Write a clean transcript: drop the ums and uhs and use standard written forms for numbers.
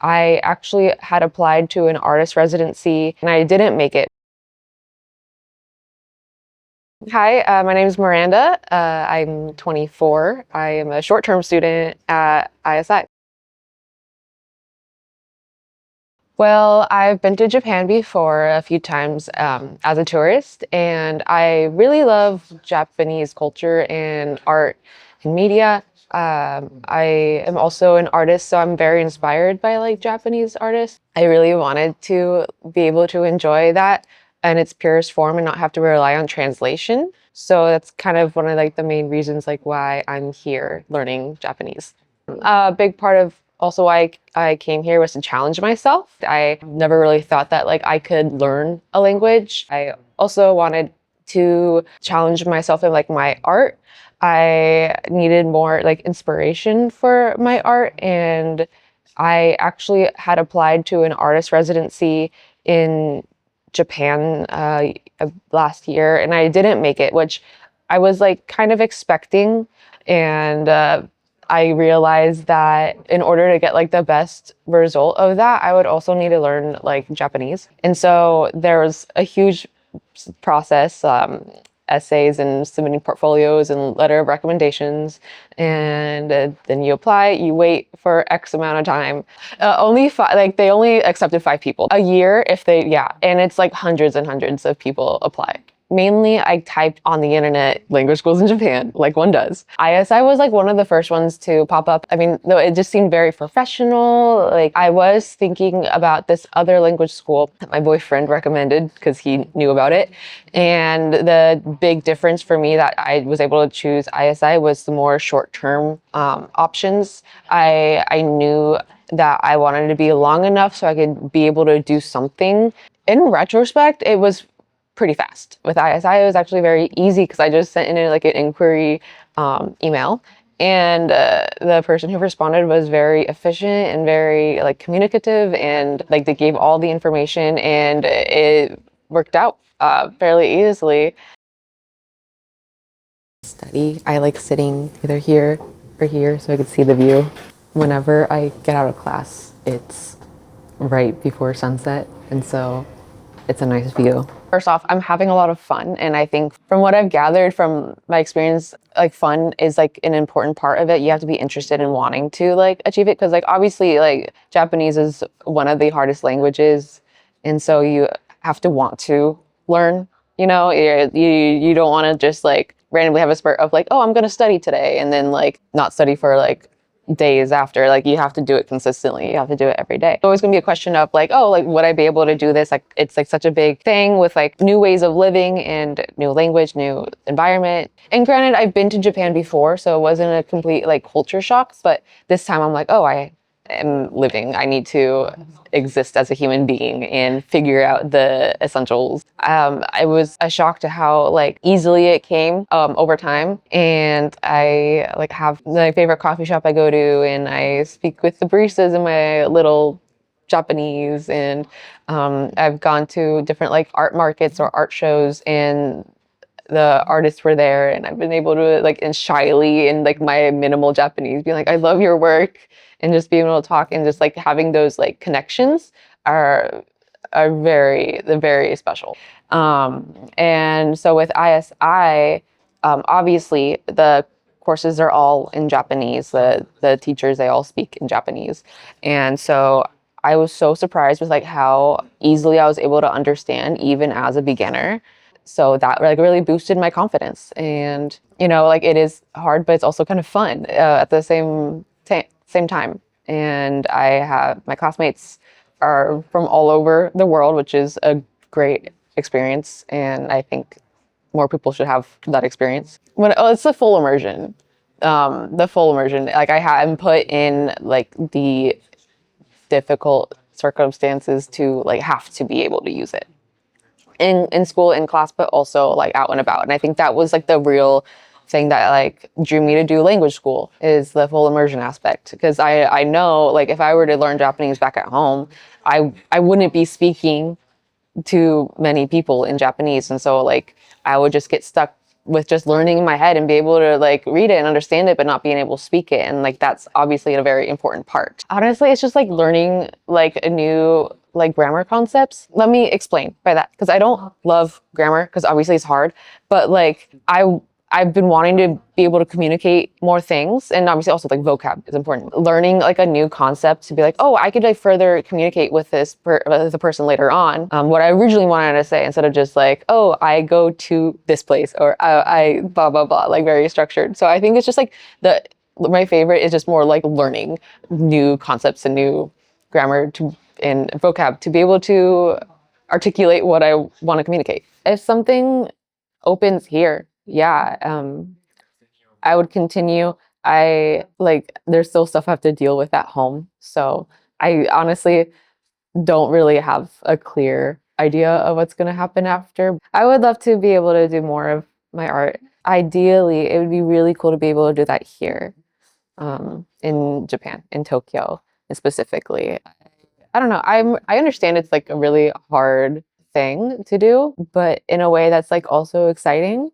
I actually had applied to an artist residency and I didn't make it. Hi, my name is Miranda. I'm 24. I am a short-term student at ISI. Well, I've been to Japan before a few times as a tourist, and I really love Japanese culture and art and media. I am also an artist, so I'm very inspired by like Japanese artists. I really wanted to be able to enjoy that in its purest form and not have to rely on translation. So that's kind of one of like the main reasons like why I'm here learning Japanese. A big part of also why I came here was to challenge myself. I never really thought that like I could learn a language. I also wanted to challenge myself in like my art. I needed more like inspiration for my art, and I actually had applied to an artist residency in Japan last year, and I didn't make it, which I was like kind of expecting. And I realized that in order to get like the best result of that, I would also need to learn like Japanese. And so there was a huge process, essays and submitting portfolios and letter of recommendations. And then you apply, you wait for X amount of time. Only five, like they only accepted 5 people a year if they, yeah. And it's like hundreds and hundreds of people apply. Mainly, I typed on the internet language schools in Japan, like one does. ISI was like one of the first ones to pop up. I mean, though it just seemed very professional. Like I was thinking about this other language school that my boyfriend recommended because he knew about it. And the big difference for me that I was able to choose ISI was the more short-term options. I knew that I wanted to be long enough so I could be able to do something. In retrospect, it was pretty fast. With ISI, it was actually very easy because I just sent in like an inquiry email, and the person who responded was very efficient and very like communicative, and like they gave all the information, and it worked out fairly easily. Study. I like sitting either here or here so I could see the view. Whenever I get out of class, it's right before sunset, and so it's a nice view. First off, I'm having a lot of fun, and I think from what I've gathered from my experience, like fun is like an important part of it. You have to be interested in wanting to like achieve it, because like obviously like Japanese is one of the hardest languages, and so you have to want to learn. You don't want to just like randomly have a spurt of like, oh, I'm gonna study today, and then like not study for like days after. Like you have to do it consistently. You have to do it every day. It's always gonna be a question of like, oh, like would I be able to do this? Like it's like such a big thing with like new ways of living and new language, new environment. And granted, I've been to Japan before, so it wasn't a complete like culture shock, but this time I'm like, oh, I am living. I need to exist as a human being and figure out the essentials. I was a shock to how like easily it came over time. And I like have my favorite coffee shop I go to, and I speak with the baristas in my little Japanese, and I've gone to different like art markets or art shows, and the artists were there, and I've been able to like and shyly in like my minimal Japanese be like, I love your work, and just being able to talk and just like having those like connections are very special. And so with ISI, obviously the courses are all in Japanese. The teachers, they all speak in Japanese, and so I was so surprised with like how easily I was able to understand even as a beginner. So that like really boosted my confidence. And like it is hard, but it's also kind of fun at the same time. And I have my classmates are from all over the world, which is a great experience, and I think more people should have that experience. It's the full immersion. The full immersion. Like I haven't put in like the difficult circumstances to like have to be able to use it in school, in class, but also like out and about. And I think that was like the real thing that like drew me to do language school, is the full immersion aspect. Because I know like if I were to learn Japanese back at home, I wouldn't be speaking to many people in Japanese. And so like I would just get stuck with just learning in my head and be able to like read it and understand it, but not being able to speak it. And like that's obviously a very important part. Honestly, it's just like learning like a new like grammar concepts. Let me explain by that because I don't love grammar because obviously it's hard, but like I've been wanting to be able to communicate more things, and obviously also like vocab is important. Learning like a new concept to be like, oh, I could like further communicate with with the person later on. What I originally wanted to say instead of just like, oh, I go to this place or I blah blah blah, like very structured. So I think it's just like my favorite is just more like learning new concepts and new grammar and vocab to be able to articulate what I want to communicate. If something opens here, yeah, I would continue. I like there's still stuff I have to deal with at home, so I honestly don't really have a clear idea of what's going to happen after. I would love to be able to do more of my art. Ideally, it would be really cool to be able to do that here, in Japan, in Tokyo specifically. I don't know. I understand it's like a really hard thing to do, but in a way that's like also exciting.